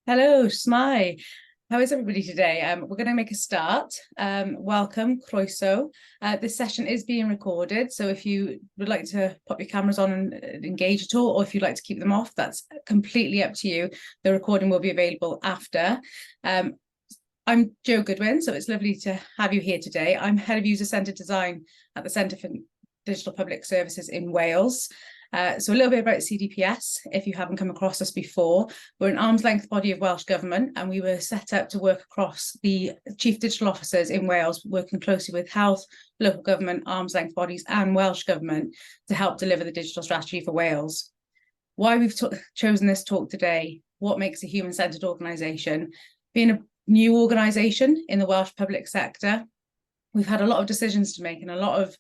Hello, Smai. How is everybody today? We're going to make a start. Welcome, croeso. This session is being recorded, so if you would like to pop your cameras on and engage at all, or if you'd like to keep them off, that's completely up to you. The recording will be available after. I'm Jo Goodwin, so it's lovely to have you here today. I'm Head of User-Centred Design at the Centre for Digital Public Services in Wales. So a little bit about CDPS, if you haven't come across us before. We're an arm's length body of Welsh Government, and we were set up to work across the Chief Digital Officers in Wales, working closely with health, local government, arm's length bodies and Welsh Government to help deliver the digital strategy for Wales. Why we've chosen this talk today, what makes a human-centred organisation. Being a new organisation in the Welsh public sector, we've had a lot of decisions to make and a lot of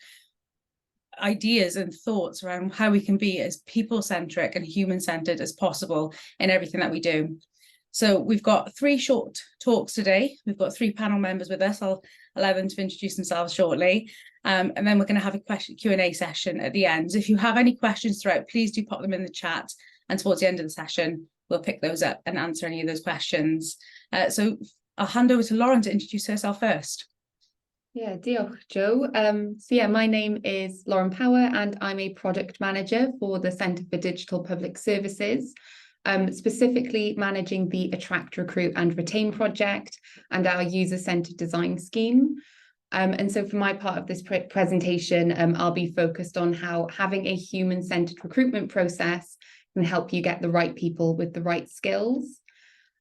ideas and thoughts around how we can be as people-centric and human-centred as possible in everything that we do. So we've got 3 short talks today. We've got 3 panel members with us. I'll allow them to introduce themselves shortly. And then we're going to have a Q&A session at the end. If you have any questions throughout, please do pop them in the chat. And towards the end of the session, we'll pick those up and answer any of those questions. So I'll hand over to Lauren to introduce herself first. Yeah, diolch, Jo. My name is Lauren Power and I'm a product manager for the Centre for Digital Public Services, specifically managing the Attract, Recruit and Retain project and our user-centred design scheme. And so for my part of this presentation, I'll be focused on how having a human-centred recruitment process can help you get the right people with the right skills.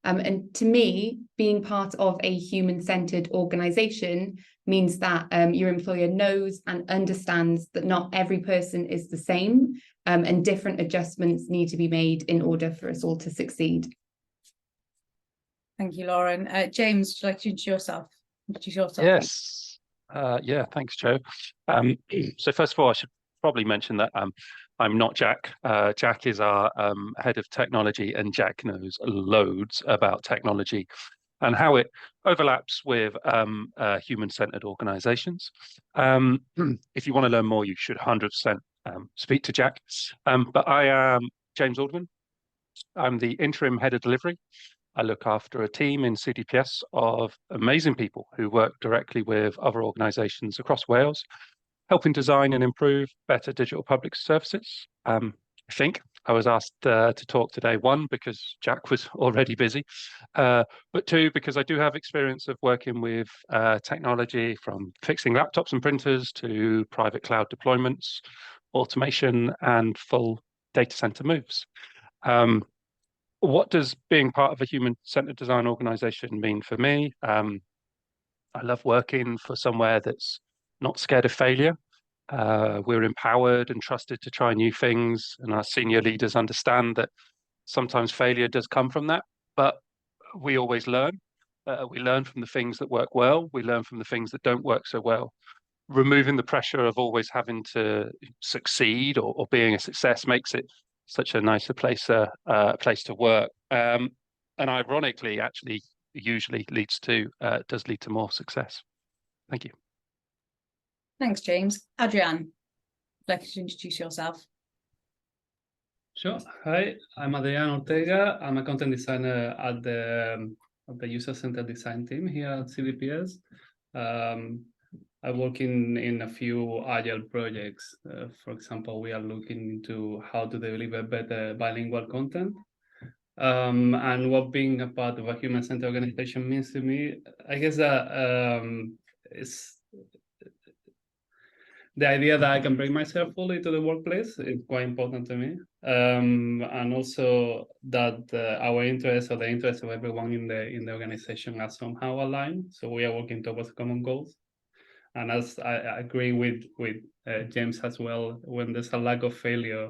And to me, being part of a human-centred organisation means that your employer knows and understands that not every person is the same, and different adjustments need to be made in order for us all to succeed. Thank you, Lauren. James, would you like to introduce yourself? Yes. Yeah, thanks, Jo. So first of all, I should probably mention that I'm not Jack. Jack is our head of technology, and Jack knows loads about technology and how it overlaps with human-centered organizations. If you want to learn more, you should 100% speak to Jack. But I am James Aldwin. I'm the interim head of delivery. I look after a team in CDPS of amazing people who work directly with other organizations across Wales, helping design and improve better digital public services. I think I was asked to talk today, 1, because Jack was already busy, but 2, because I do have experience of working with technology, from fixing laptops and printers to private cloud deployments, automation and full data center moves. What does being part of a human-centered design organization mean for me? I love working for somewhere that's not scared of failure. We're empowered and trusted to try new things, and our senior leaders understand that sometimes failure does come from that, but we always learn. We learn from the things that work well, we learn from the things that don't work so well. Removing the pressure of always having to succeed or being a success makes it such a nicer place to work. And ironically, actually, usually does lead to more success. Thank you. Thanks, James. Adrian, would you like to introduce yourself? Sure. Hi, I'm Adrian Ortega. I'm a content designer at the user-centered design team here at CDPS. I work in a few agile projects. For example, we are looking into how to deliver better bilingual content. And what being a part of a human-centered organization means to me, I guess that it's the idea that I can bring myself fully to the workplace is quite important to me. And also that our interests or the interests of everyone in the organization are somehow aligned. So we are working towards common goals. And as I agree with James as well, when there's a lack of failure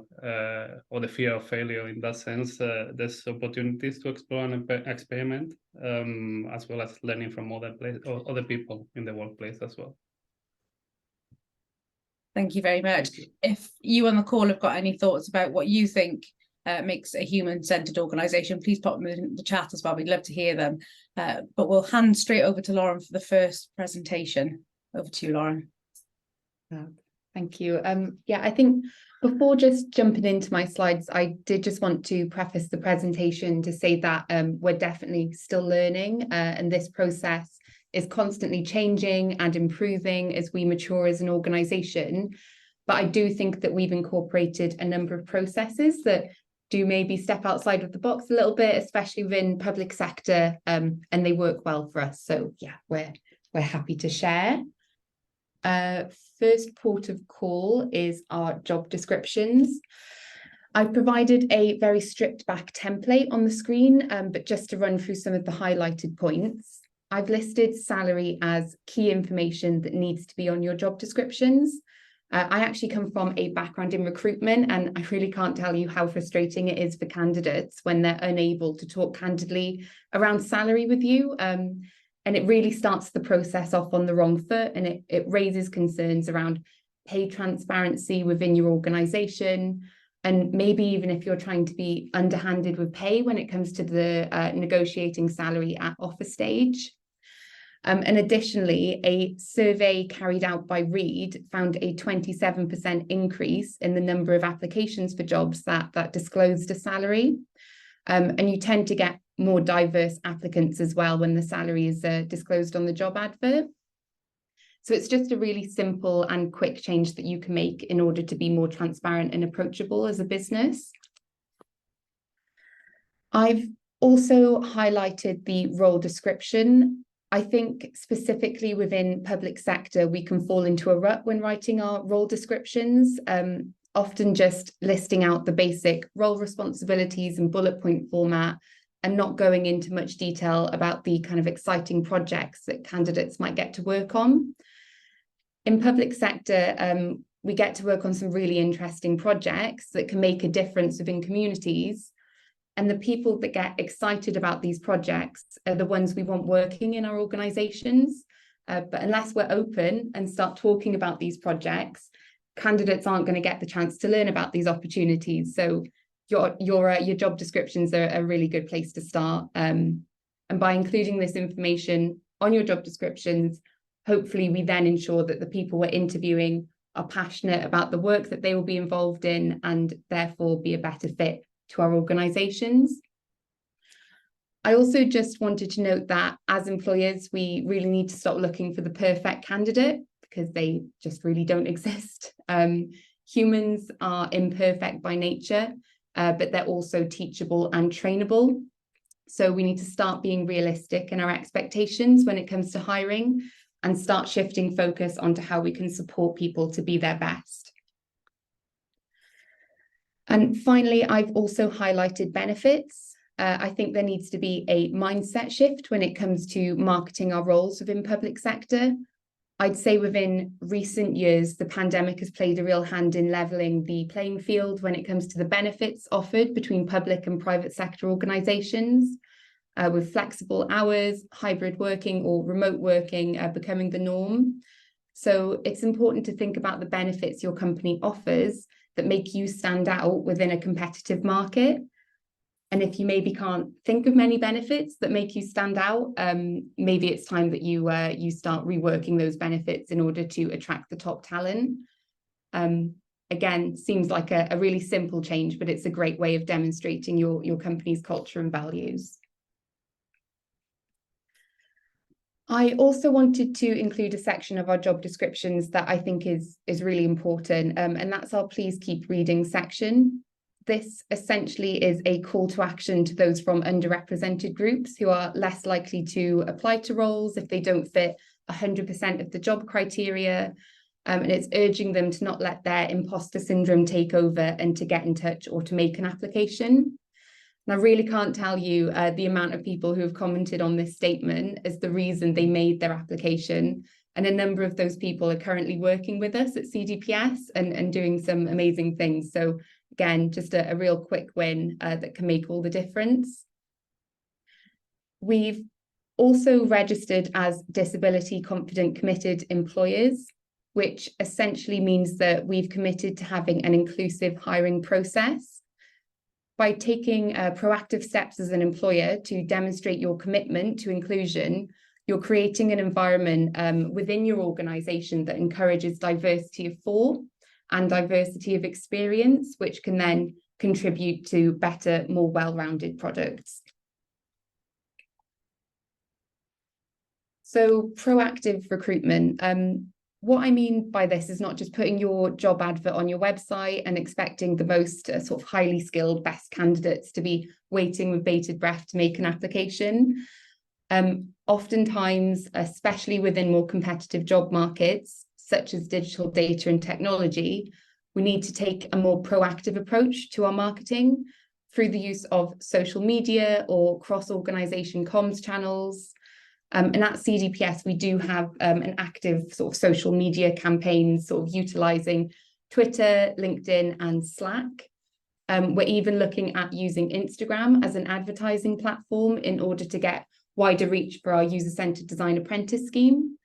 or the fear of failure in that sense, there's opportunities to explore and experiment, as well as learning from other people in the workplace as well. Thank you very much. If you on the call have got any thoughts about what you think makes a human-centered organisation, please pop them in the chat as well. We'd love to hear them. But we'll hand straight over to Lauren for the first presentation. Over to you, Lauren. Thank you. Yeah, I think Before just jumping into my slides, I did just want to preface the presentation to say that we're definitely still learning, and this process is constantly changing and improving as we mature as an organisation. But I do think that we've incorporated a number of processes that do maybe step outside of the box a little bit, especially within public sector, and they work well for us. So yeah, we're happy to share. First port of call is our job descriptions. I've provided a very stripped back template on the screen, but just to run through some of the highlighted points. I've listed salary as key information that needs to be on your job descriptions. I actually come from a background in recruitment, and I really can't tell you how frustrating it is for candidates when they're unable to talk candidly around salary with you. And it really starts the process off on the wrong foot, and it raises concerns around pay transparency within your organisation, and maybe even if you're trying to be underhanded with pay when it comes to the negotiating salary at offer stage. And additionally, a survey carried out by Reed found a 27% increase in the number of applications for jobs that disclosed a salary. And you tend to get more diverse applicants as well when the salary is disclosed on the job advert. So it's just a really simple and quick change that you can make in order to be more transparent and approachable as a business. I've also highlighted the role description. I think specifically within public sector, we can fall into a rut when writing our role descriptions, often just listing out the basic role responsibilities in bullet point format and not going into much detail about the kind of exciting projects that candidates might get to work on. In public sector, we get to work on some really interesting projects that can make a difference within communities. And the people that get excited about these projects are the ones we want working in our organisations. But unless we're open and start talking about these projects, candidates aren't going to get the chance to learn about these opportunities. So your job descriptions are a really good place to start. And by including this information on your job descriptions, hopefully we then ensure that the people we're interviewing are passionate about the work that they will be involved in and therefore be a better fit to our organisations. I also just wanted to note that as employers, we really need to stop looking for the perfect candidate because they just really don't exist. Humans are imperfect by nature, but they're also teachable and trainable. So we need to start being realistic in our expectations when it comes to hiring and start shifting focus onto how we can support people to be their best. And finally, I've also highlighted benefits. I think there needs to be a mindset shift when it comes to marketing our roles within public sector. I'd say within recent years, the pandemic has played a real hand in levelling the playing field when it comes to the benefits offered between public and private sector organisations, with flexible hours, hybrid working or remote working becoming the norm. So it's important to think about the benefits your company offers that make you stand out within a competitive market. And if you maybe can't think of many benefits that make you stand out, maybe it's time that you start reworking those benefits in order to attract the top talent. Again, seems like a really simple change, but it's a great way of demonstrating your company's culture and values. I also wanted to include a section of our job descriptions that I think is really important, and that's our please keep reading section. This essentially is a call to action to those from underrepresented groups who are less likely to apply to roles if they don't fit 100% of the job criteria, and it's urging them to not let their imposter syndrome take over and to get in touch or to make an application. And I really can't tell you the amount of people who have commented on this statement as the reason they made their application. And a number of those people are currently working with us at CDPS and doing some amazing things. So again, just a real quick win that can make all the difference. We've also registered as disability confident committed employers, which essentially means that we've committed to having an inclusive hiring process. By taking proactive steps as an employer to demonstrate your commitment to inclusion, you're creating an environment within your organisation that encourages diversity of thought and diversity of experience, which can then contribute to better, more well-rounded products. So proactive recruitment. What I mean by this is not just putting your job advert on your website and expecting the most sort of highly skilled best candidates to be waiting with bated breath to make an application. Oftentimes, especially within more competitive job markets, such as digital data and technology, we need to take a more proactive approach to our marketing through the use of social media or cross-organisation comms channels. And at CDPS, we do have an active sort of social media campaign, sort of utilising Twitter, LinkedIn and Slack. We're even looking at using Instagram as an advertising platform in order to get wider reach for our user-centred design apprentice scheme.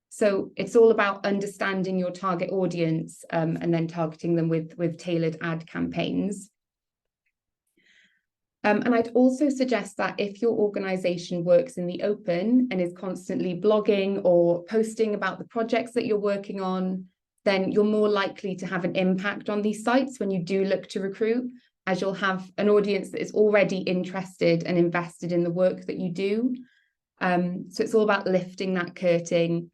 So it's all about understanding your target audience and then targeting them with tailored ad campaigns. And I'd also suggest that if your organisation works in the open and is constantly blogging or posting about the projects that you're working on, then you're more likely to have an impact on these sites when you do look to recruit, as you'll have an audience that is already interested and invested in the work that you do. So it's all about lifting that curtain,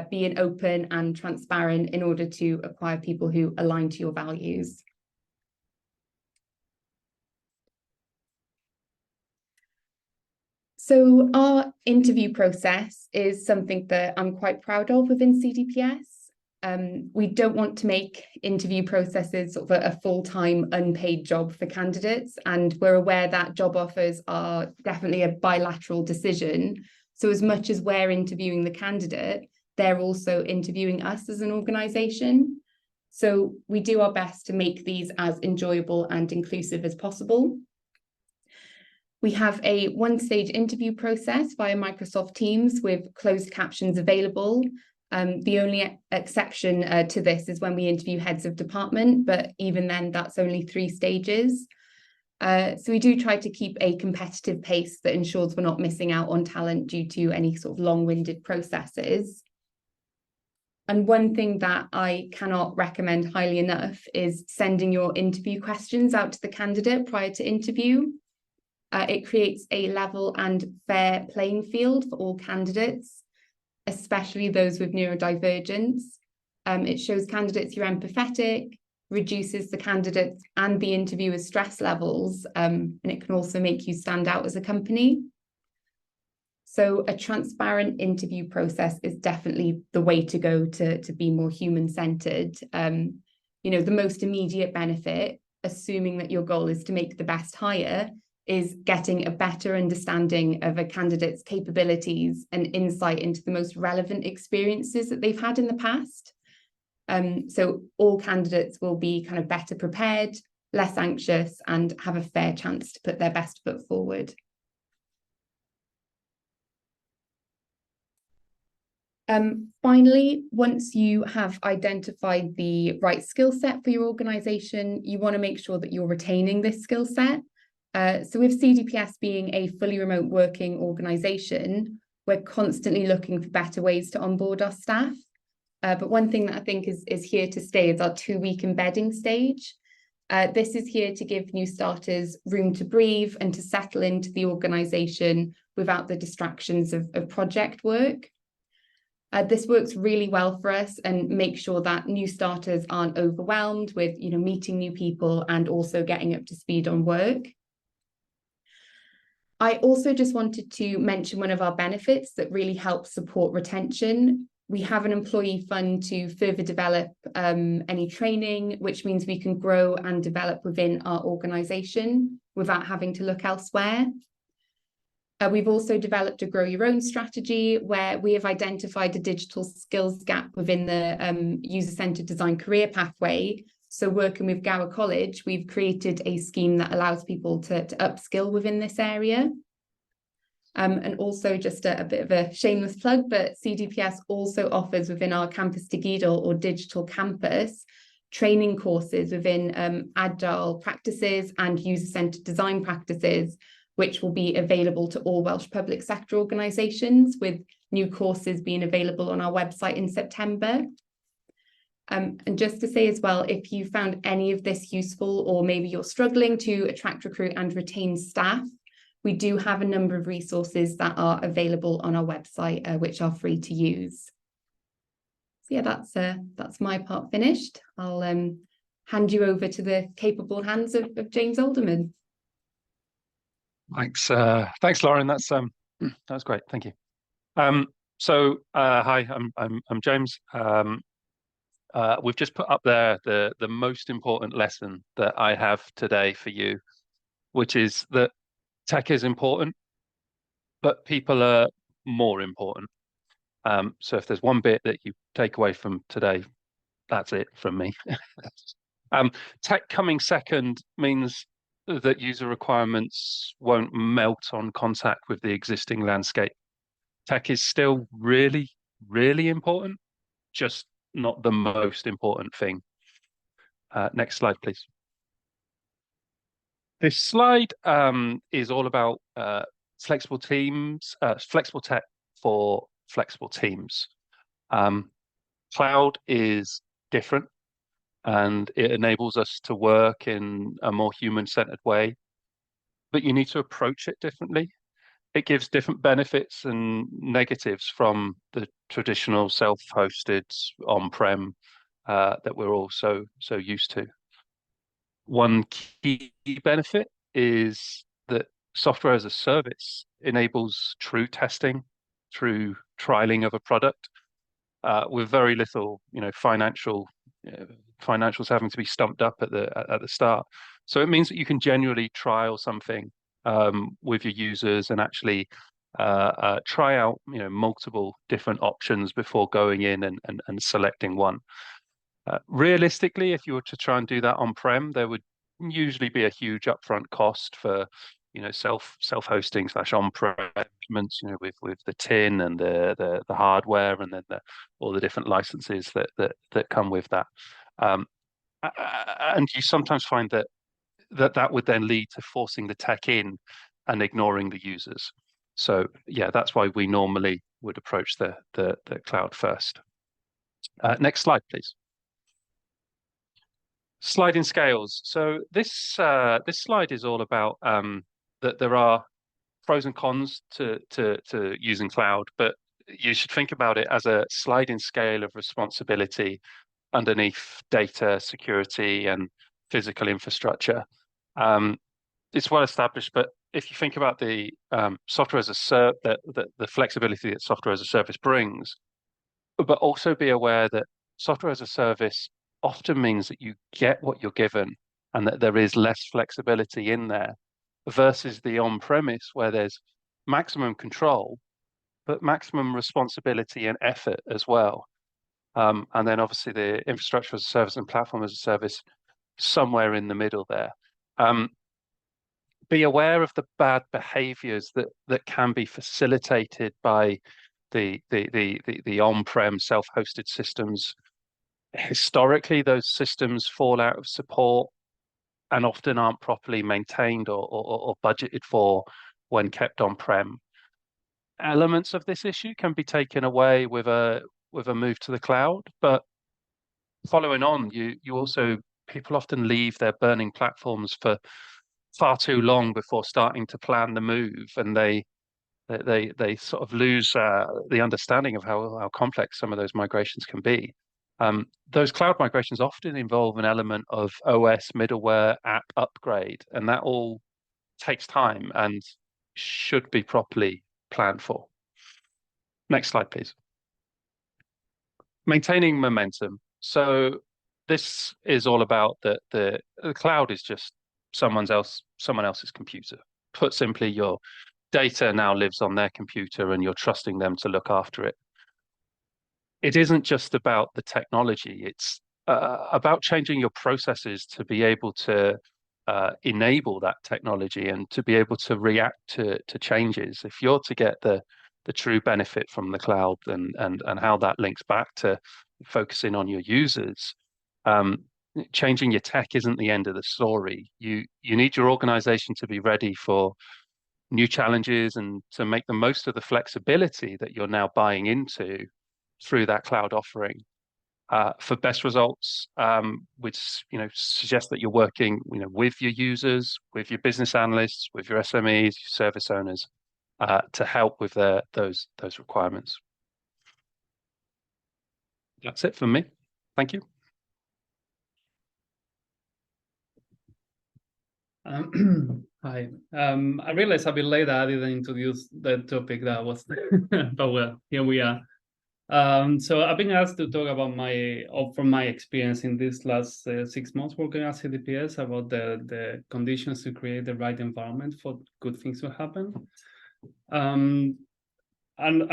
being open and transparent in order to acquire people who align to your values. So our interview process is something that I'm quite proud of within CDPS. We don't want to make interview processes sort of a full-time unpaid job for candidates, and we're aware that job offers are definitely a bilateral decision. So as much as we're interviewing the candidate, they're also interviewing us as an organisation. So we do our best to make these as enjoyable and inclusive as possible. We have a one-stage interview process via Microsoft Teams with closed captions available. The only exception to this is when we interview heads of department, but even then that's only 3 stages. So we do try to keep a competitive pace that ensures we're not missing out on talent due to any sort of long-winded processes. And one thing that I cannot recommend highly enough is sending your interview questions out to the candidate prior to interview. It creates a level and fair playing field for all candidates, especially those with neurodivergence. It shows candidates you're empathetic, reduces the candidates and the interviewer's stress levels, and it can also make you stand out as a company. So a transparent interview process is definitely the way to go to be more human-centered. You know, the most immediate benefit, assuming that your goal is to make the best hire, is getting a better understanding of a candidate's capabilities and insight into the most relevant experiences that they've had in the past. So all candidates will be kind of better prepared, less anxious, and have a fair chance to put their best foot forward. Finally, once you have identified the right skill set for your organisation, you want to make sure that you're retaining this skill set. So with CDPS being a fully remote working organisation, we're constantly looking for better ways to onboard our staff. But one thing that I think is here to stay is our 2-week embedding stage. This is here to give new starters room to breathe and to settle into the organisation without the distractions of project work. This works really well for us and makes sure that new starters aren't overwhelmed with, you know, meeting new people and also getting up to speed on work. I also just wanted to mention one of our benefits that really helps support retention. We have an employee fund to further develop any training, which means we can grow and develop within our organisation without having to look elsewhere. We've also developed a grow your own strategy where we have identified a digital skills gap within the user-centred design career pathway. So working with Gower College, we've created a scheme that allows people to upskill within this area. And also just a bit of a shameless plug, but CDPS also offers within our Campus Digidol or digital campus training courses within agile practices and user-centred design practices, which will be available to all Welsh public sector organisations, with new courses being available on our website in September. And just to say as well, if you found any of this useful, or maybe you're struggling to attract, recruit and retain staff, we do have a number of resources that are available on our website, which are free to use. So yeah, that's my part finished. I'll hand you over to the capable hands of James Alderman. Thanks, Lauren. That's great. Thank you. Hi, I'm James. We've just put up there the most important lesson that I have today for you, which is that tech is important, but people are more important. So if there's one bit that you take away from today, that's it from me. Tech coming second means that user requirements won't melt on contact with the existing landscape. Tech is still really, really important, just not the most important thing. Next slide, please. This slide is all about flexible teams, flexible tech for flexible teams. Cloud is different, and it enables us to work in a more human-centered way, but you need to approach it differently. It gives different benefits and negatives from the traditional self-hosted on-prem that we're all so used to. One key benefit is that software as a service enables true testing through trialing of a product with very little, financials having to be stumped up at the start. So it means that you can genuinely trial something with your users and actually try out, multiple different options before going in and selecting one. Realistically, if you were to try and do that on-prem, there would usually be a huge upfront cost for, self-hosting / on-prem, with the tin and the hardware, and then all the different licenses that come with that. And you sometimes find that would then lead to forcing the tech in and ignoring the users. So yeah, that's why we normally would approach the cloud first. Next slide, please. Sliding scales. So this slide is all about that there are pros and cons to using cloud, but you should think about it as a sliding scale of responsibility underneath data security and physical infrastructure. It's well established, but if you think about the software as a service, the flexibility that software as a service brings, but also be aware that software as a service often means that you get what you're given and that there is less flexibility in there versus the on-premise where there's maximum control, but maximum responsibility and effort as well. And then obviously the infrastructure as a service and platform as a service somewhere in the middle there. Be aware of the bad behaviors that can be facilitated by the on-prem self-hosted systems. Historically, those systems fall out of support and often aren't properly maintained or budgeted for when kept on-prem. Elements of this issue can be taken away with a move to the cloud, but following on, people often leave their burning platforms for far too long before starting to plan the move, and they sort of lose the understanding of how complex some of those migrations can be. Those cloud migrations often involve an element of OS, middleware, app upgrade, and that all takes time and should be properly planned for. Next slide, please. Maintaining momentum. So this is all about the cloud is just someone else's computer. Put simply, your data now lives on their computer and you're trusting them to look after it. It isn't just about the technology, it's about changing your processes to be able to enable that technology and to be able to react to changes. If you're to get the true benefit from the cloud and how that links back to focusing on your users, changing your tech isn't the end of the story. You need your organization to be ready for new challenges and to make the most of the flexibility that you're now buying into through that cloud offering. For best results, which suggest that you're working with your users, with your business analysts, with your SMEs, your service owners, to help with those requirements. That's it from me. Thank you. Hi. I realized a bit later I didn't introduce the topic that was, but well, here we are. So I've been asked to talk about from my experience in these last 6 months working at CDPS about the conditions to create the right environment for good things to happen. An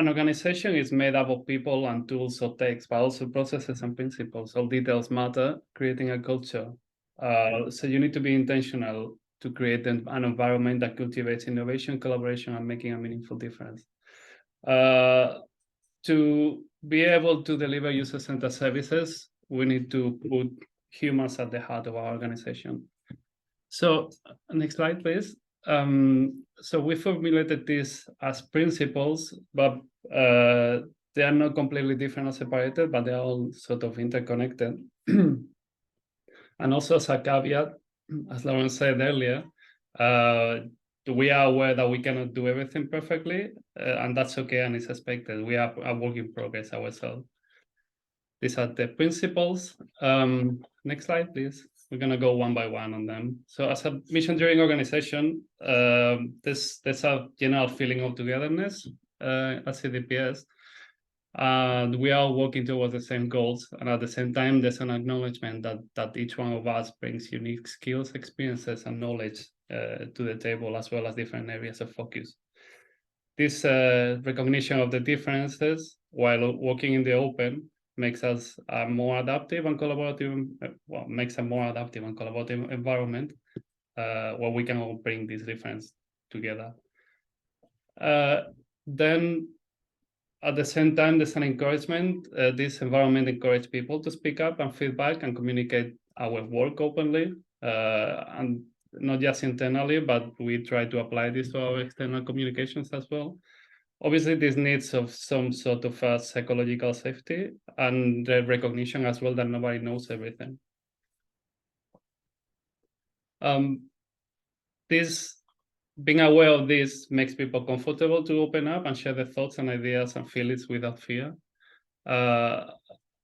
organization is made up of people and tools or texts, but also processes and principles. All details matter, creating a culture. So you need to be intentional to create an environment that cultivates innovation, collaboration, and making a meaningful difference. To be able to deliver user-centered services, we need to put humans at the heart of our organization. So next slide, please. So we formulated this as principles, but they are not completely different or separated, but they are all sort of interconnected. And also as a caveat, as Lauren said earlier, we are aware that we cannot do everything perfectly, and that's okay and it's expected. We are a work in progress ourselves. These are the principles. Next slide, please. We're going to go one by one on them. So as a mission-driven organization, there's a general feeling of togetherness at CDPS. We are working towards the same goals. And at the same time, there's an acknowledgement that each one of us brings unique skills, experiences, and knowledge to the table, as well as different areas of focus. This recognition of the differences while working in the open makes us a more adaptive and collaborative, makes a more adaptive and collaborative environment where we can all bring this difference together. Then at the same time, there's an encouragement. This environment encourages people to speak up and feedback and communicate our work openly, and not just internally, but we try to apply this to our external communications as well. Obviously, this needs of some sort of psychological safety and the recognition as well that nobody knows everything. Being aware of this makes people comfortable to open up and share their thoughts and ideas and feelings without fear.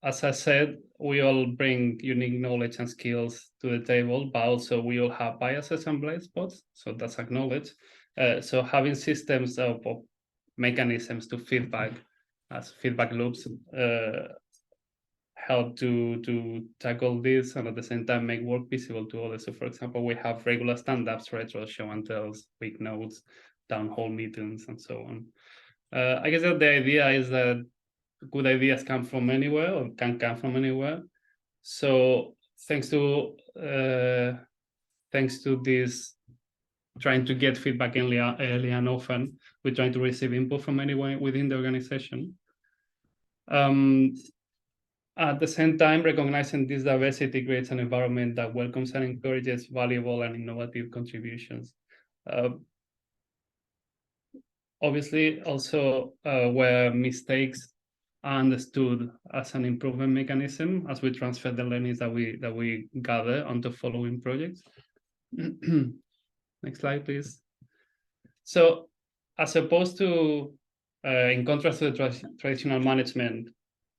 As I said, we all bring unique knowledge and skills to the table, but also we all have biases and blind spots, so that's acknowledged. So having systems of mechanisms to feedback, as feedback loops, help to tackle this and at the same time make work visible to others. So for example, we have regular stand-ups, retros, show and tells, week notes, town hall meetings, and so on. I guess that the idea is that good ideas come from anywhere or can come from anywhere. So thanks to this trying to get feedback early and often, we're trying to receive input from anyone within the organization. At the same time, recognizing this diversity creates an environment that welcomes and encourages valuable and innovative contributions. Obviously, also where mistakes are understood as an improvement mechanism as we transfer the learnings that we gather onto following projects. Next slide, please. So, as opposed to, in contrast to the traditional management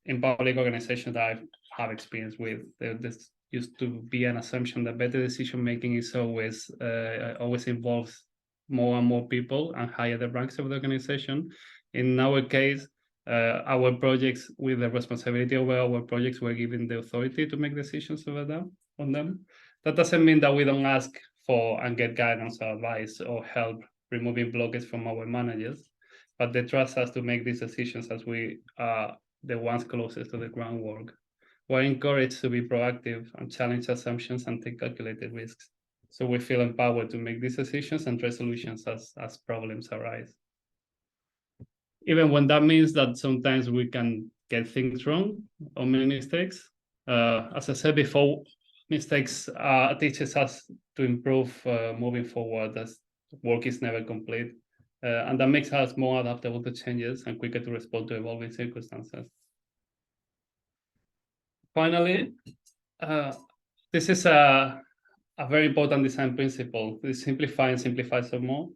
in public organizations that I have experience with, this used to be an assumption that better decision making is always involves more and more people and higher the ranks of the organization. In our case, our projects, with the responsibility over our projects, we're given the authority to make decisions on them. That doesn't mean that we don't ask for and get guidance or advice or help removing blockers from our managers, but they trust us to make these decisions as we are the ones closest to the groundwork. We're encouraged to be proactive and challenge assumptions and take calculated risks. So we feel empowered to make these decisions and try solutions as problems arise. Even when that means that sometimes we can get things wrong or make mistakes. As I said before, mistakes teaches us to improve moving forward, as work is never complete. And that makes us more adaptable to changes and quicker to respond to evolving circumstances. finally, this is a very important design principle. We simplify and simplify some more.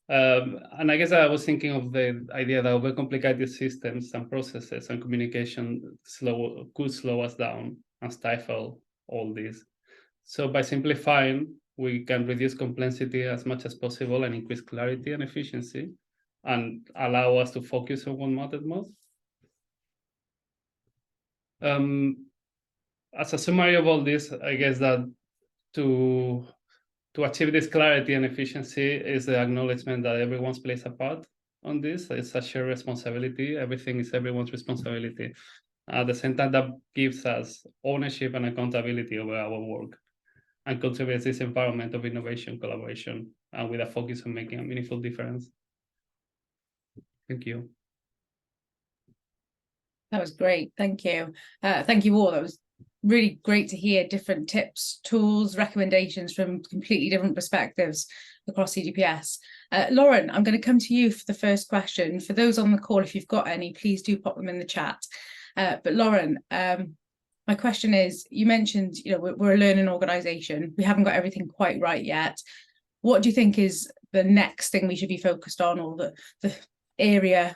And I guess I was thinking of the idea that overcomplicated systems and processes and communication could slow us down and stifle all this. So by simplifying, we can reduce complexity as much as possible and increase clarity and efficiency and allow us to focus on what matters most. As a summary of all this, I guess that to achieve this clarity and efficiency is the acknowledgement that everyone plays a part on this. It's a shared responsibility. Everything is everyone's responsibility. At the same time, that gives us ownership and accountability over our work and contributes this environment of innovation, collaboration, and with a focus on making a meaningful difference. Thank you. That was great. Thank you. Thank you all. That was really great to hear different tips, tools, recommendations from completely different perspectives across CDPS. Lauren, I'm going to come to you for the first question. For those on the call, if you've got any, please do pop them in the chat. But Lauren, my question is, you mentioned, we're a learning organisation. We haven't got everything quite right yet. What do you think is the next thing we should be focused on, or the area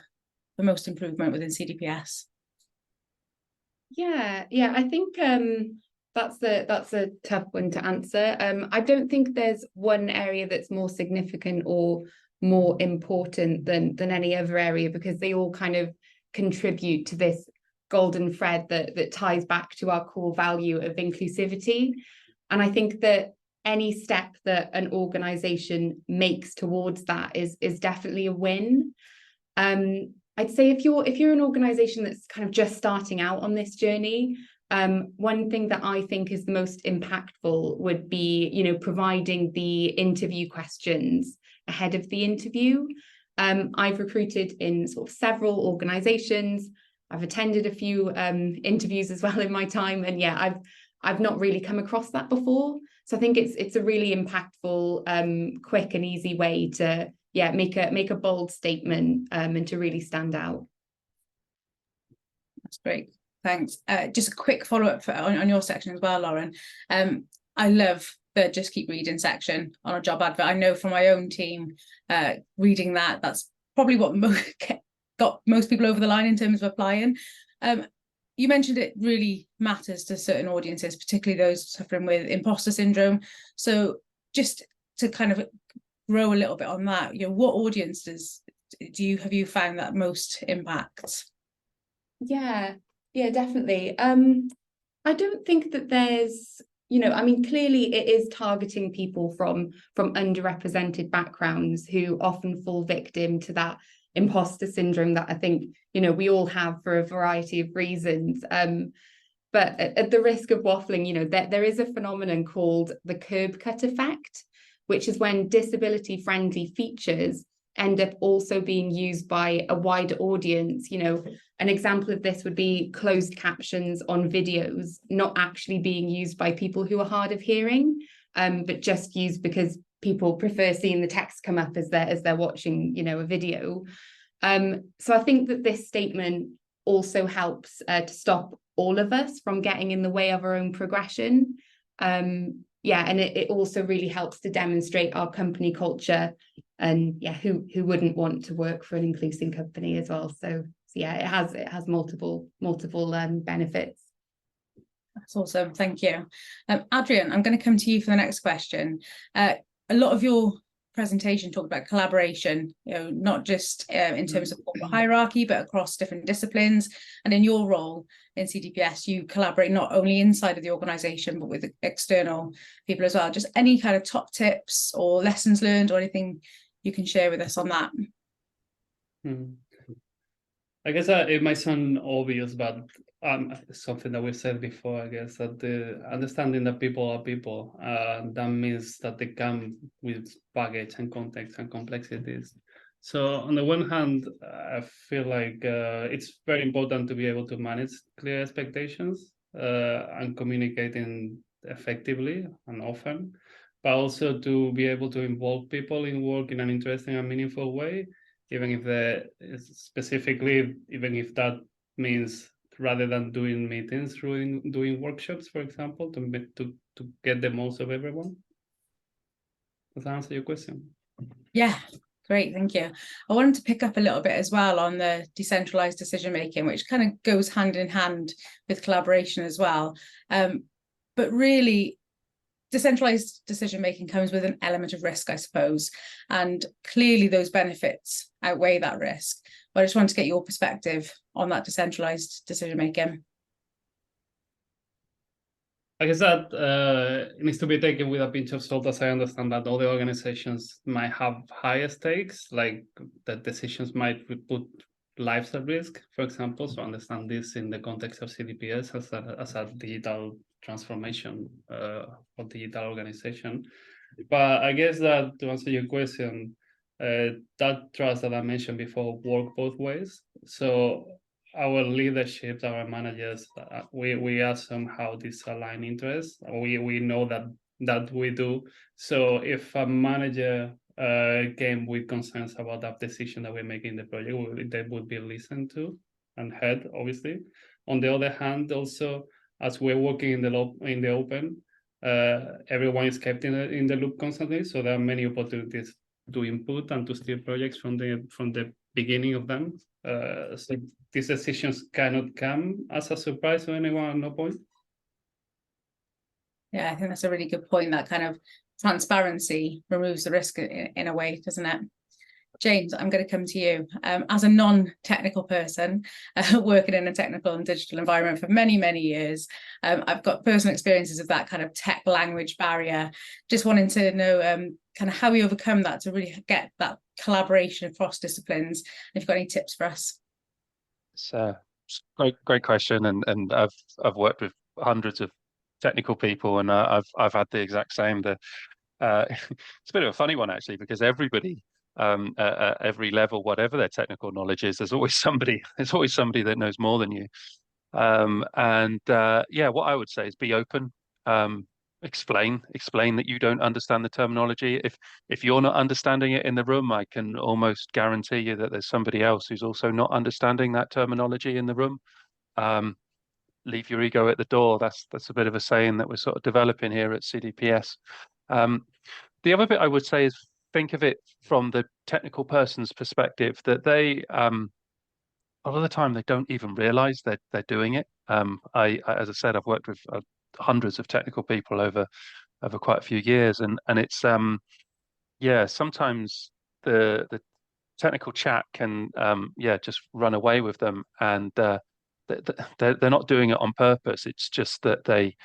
for most improvement within CDPS? Yeah, I think that's a tough one to answer. I don't think there's one area that's more significant or more important than any other area, because they all kind of contribute to this golden thread that ties back to our core value of inclusivity. And I think that any step that an organization makes towards that is definitely a win. I'd say if you're an organization that's kind of just starting out on this journey, one thing that I think is the most impactful would be, providing the interview questions ahead of the interview. I've recruited in sort of several organizations. I've attended a few interviews as well in my time, and yeah, I've not really come across that before. So I think it's a really impactful, quick and easy way to make a bold statement and to really stand out. That's great. Thanks. Just a quick follow-up on your section as well, Lauren. I love the just keep reading section on a job advert. I know from my own team, reading that's probably what got most people over the line in terms of applying. You mentioned it really matters to certain audiences, particularly those suffering with imposter syndrome. So just to kind of grow a little bit on that, what audiences have you found that most impact? Yeah, definitely. I don't think that there's, clearly it is targeting people from underrepresented backgrounds who often fall victim to that imposter syndrome that I think, we all have for a variety of reasons. But at the risk of waffling, there is a phenomenon called the curb cut effect, which is when disability-friendly features end up also being used by a wider audience. An example of this would be closed captions on videos not actually being used by people who are hard of hearing, but just used because people prefer seeing the text come up as they're watching, a video. So I think that this statement also helps to stop all of us from getting in the way of our own progression. And it also really helps to demonstrate our company culture, and who wouldn't want to work for an inclusive company as well. So it has multiple benefits. That's awesome. Thank you. Adrian, I'm going to come to you for the next question. A lot of your presentation talked about collaboration, not just in terms of corporate hierarchy, but across different disciplines. And in your role in CDPS, you collaborate not only inside of the organisation, but with external people as well. Just any kind of top tips or lessons learned or anything you can share with us on that? I guess it might sound obvious, but something that we've said before, I guess, that the understanding that people are people, that means that they come with baggage and context and complexities. So on the one hand, I feel like it's very important to be able to manage clear expectations and communicating effectively and often, but also to be able to involve people in work in an interesting and meaningful way, even if that means rather than doing meetings, through doing workshops, for example, to get the most of everyone. Does that answer your question? Yeah, great, thank you. I wanted to pick up a little bit as well on the decentralized decision making, which kind of goes hand in hand with collaboration as well. But really, decentralized decision making comes with an element of risk, I suppose, and clearly those benefits outweigh that risk. But I just want to get your perspective on that decentralized decision making. I guess that it needs to be taken with a pinch of salt, as I understand that all the organizations might have higher stakes, like the decisions might put lives at risk, for example. So understand this in the context of CDPS as a digital transformation or digital organization. But I guess that, to answer your question, that trust that I mentioned before work both ways. So our leadership, our managers, we are somehow disaligned interests. We know that we do. So if a manager came with concerns about that decision that we're making in the project, they would be listened to and heard, obviously. On the other hand, also, as we're working in the open, everyone is kept in the loop constantly. So there are many opportunities to input and to steer projects from the beginning of them. So these decisions cannot come as a surprise to anyone at no point. Yeah, I think that's a really good point. That kind of transparency removes the risk in a way, doesn't it? James, I'm going to come to you. As a non-technical person, working in a technical and digital environment for many, many years, I've got personal experiences of that kind of tech language barrier. Just wanting to know kind of how we overcome that to really get that collaboration across disciplines. If you've got any tips for us. It's a great question, and I've worked with hundreds of technical people, and I've had the exact same. It's a bit of a funny one actually, because everybody at every level, whatever their technical knowledge is, there's always somebody that knows more than you. Yeah, what I would say is be open. Explain that you don't understand the terminology. If you're not understanding it in the room, I can almost guarantee you that there's somebody else who's also not understanding that terminology in the room. Leave your ego at the door. That's a bit of a saying that we're sort of developing here at CDPS. The other bit I would say is think of it from the technical person's perspective, that they a lot of the time they don't even realize that they're doing it. As I said, I've worked with hundreds of technical people over quite a few years, and it's yeah, sometimes the technical chat can yeah, just run away with them, and they're not doing it on purpose. It's just that they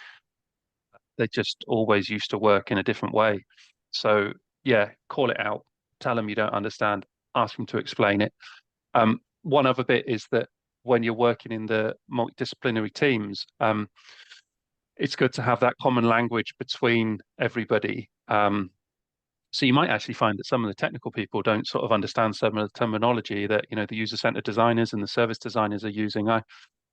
just always used to work in a different way. So yeah, call it out, tell them you don't understand, ask them to explain it. One other bit is that when you're working in the multidisciplinary teams, it's good to have that common language between everybody. So you might actually find that some of the technical people don't sort of understand some of the terminology that, you know, the user-centered designers and the service designers are using. I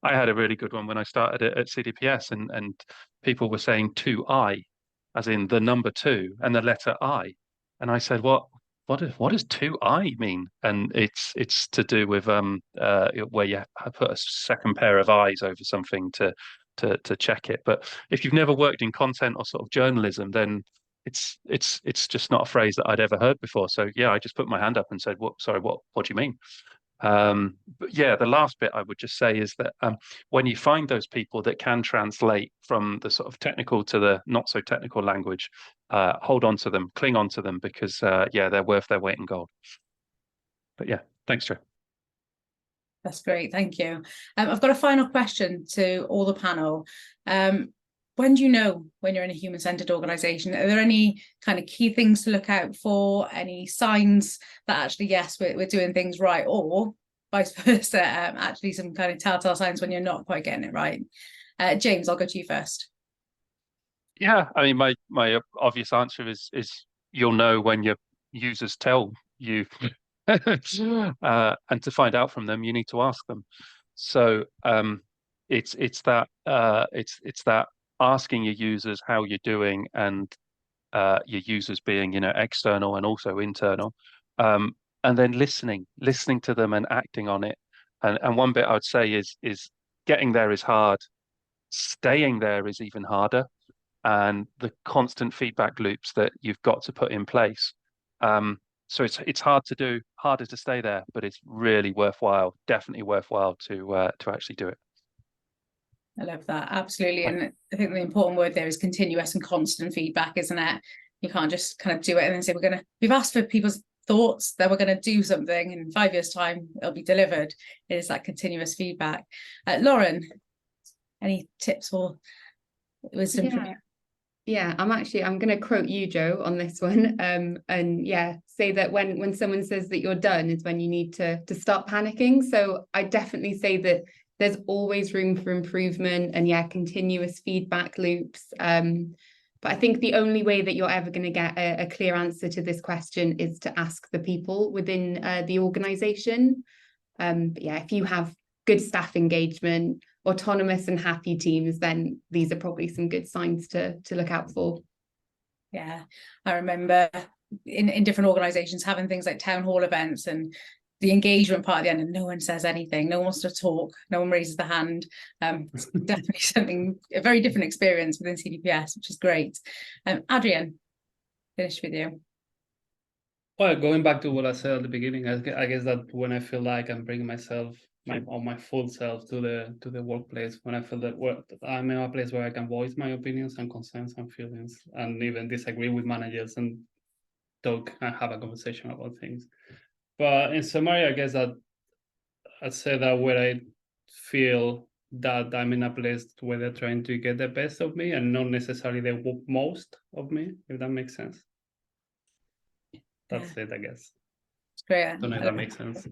had a really good one when I started at CDPS, and people were saying 2I, as in the number 2 and the letter I. And I said, what does 2I mean? And it's to do with where you put a second pair of eyes over something to check it. But if you've never worked in content or sort of journalism, then it's just not a phrase that I'd ever heard before. So yeah, I just put my hand up and said, what do you mean? But yeah, the last bit I would just say is that when you find those people that can translate from the sort of technical to the not so technical language, hold on to them, cling on to them, because yeah, they're worth their weight in gold. But yeah, thanks, Joe. That's great, thank you. I've got a final question to all the panel. When do you know when you're in a human-centered organisation? Are there any kind of key things to look out for? Any signs that actually, yes, we're doing things right, or vice versa, actually some kind of telltale signs when you're not quite getting it right? James, I'll go to you first. Yeah, I mean, my obvious answer is you'll know when your users tell you, and to find out from them, you need to ask them. So it's that asking your users how you're doing, and your users being, you know, external and also internal, and then listening to them and acting on it. And one bit I would say is getting there is hard. Staying there is even harder. And the constant feedback loops that you've got to put in place. So it's hard to do, harder to stay there, but it's really worthwhile, definitely worthwhile to actually do it. I love that, absolutely. And I think the important word there is continuous and constant feedback, isn't it? You can't just kind of do it and then say, we've asked for people's thoughts, then we're going to do something, and in 5 years' time, it'll be delivered. It is that continuous feedback. Lauren, any tips or wisdom from you? Yeah, I'm going to quote you, Joe, on this one. And yeah, say that when someone says that you're done is when you need to start panicking. So I definitely say that there's always room for improvement, and yeah, continuous feedback loops. But I think the only way that you're ever going to get a clear answer to this question is to ask the people within the organisation. But yeah, if you have good staff engagement, autonomous and happy teams, then these are probably some good signs to look out for. Yeah, I remember in different organisations having things like town hall events, and the engagement part at the end, and no one says anything, no one wants to talk, no one raises the hand. It's definitely a very different experience within CDPS, which is great. Adrian, finish with you. Well, going back to what I said at the beginning, I guess that when I feel like I'm bringing myself, my full self to the workplace, when I feel that I'm in a place where I can voice my opinions and concerns and feelings, and even disagree with managers and talk and have a conversation about things. But in summary, I guess that I'd say that where I feel that I'm in a place where they're trying to get the best of me and not necessarily the most of me, if that makes sense. That's it, I guess. It's great. I don't know if that makes sense.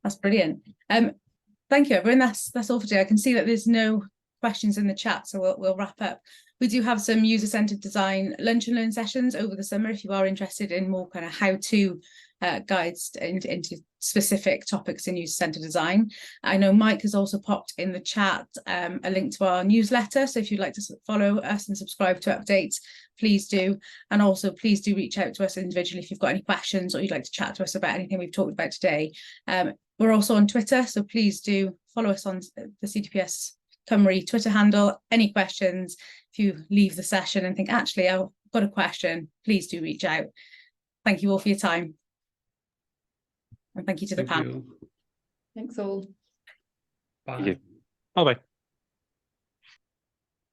That's brilliant. Thank you, everyone. That's all for today. I can see that there's no questions in the chat, so we'll wrap up. We do have some user-centered design lunch and learn sessions over the summer if you are interested in more kind of how-to guides into specific topics in user-centered design. I know Mike has also popped in the chat a link to our newsletter, so if you'd like to follow us and subscribe to updates, please do. And also please do reach out to us individually if you've got any questions or you'd like to chat to us about anything we've talked about today. We're also on Twitter, so please do follow us on the CDPS Cymru Twitter handle. Any questions, if you leave the session and think, actually, I've got a question, please do reach out. Thank you all for your time. And thank you to the panel. You. Thanks all. Bye. Thank you. Bye-bye.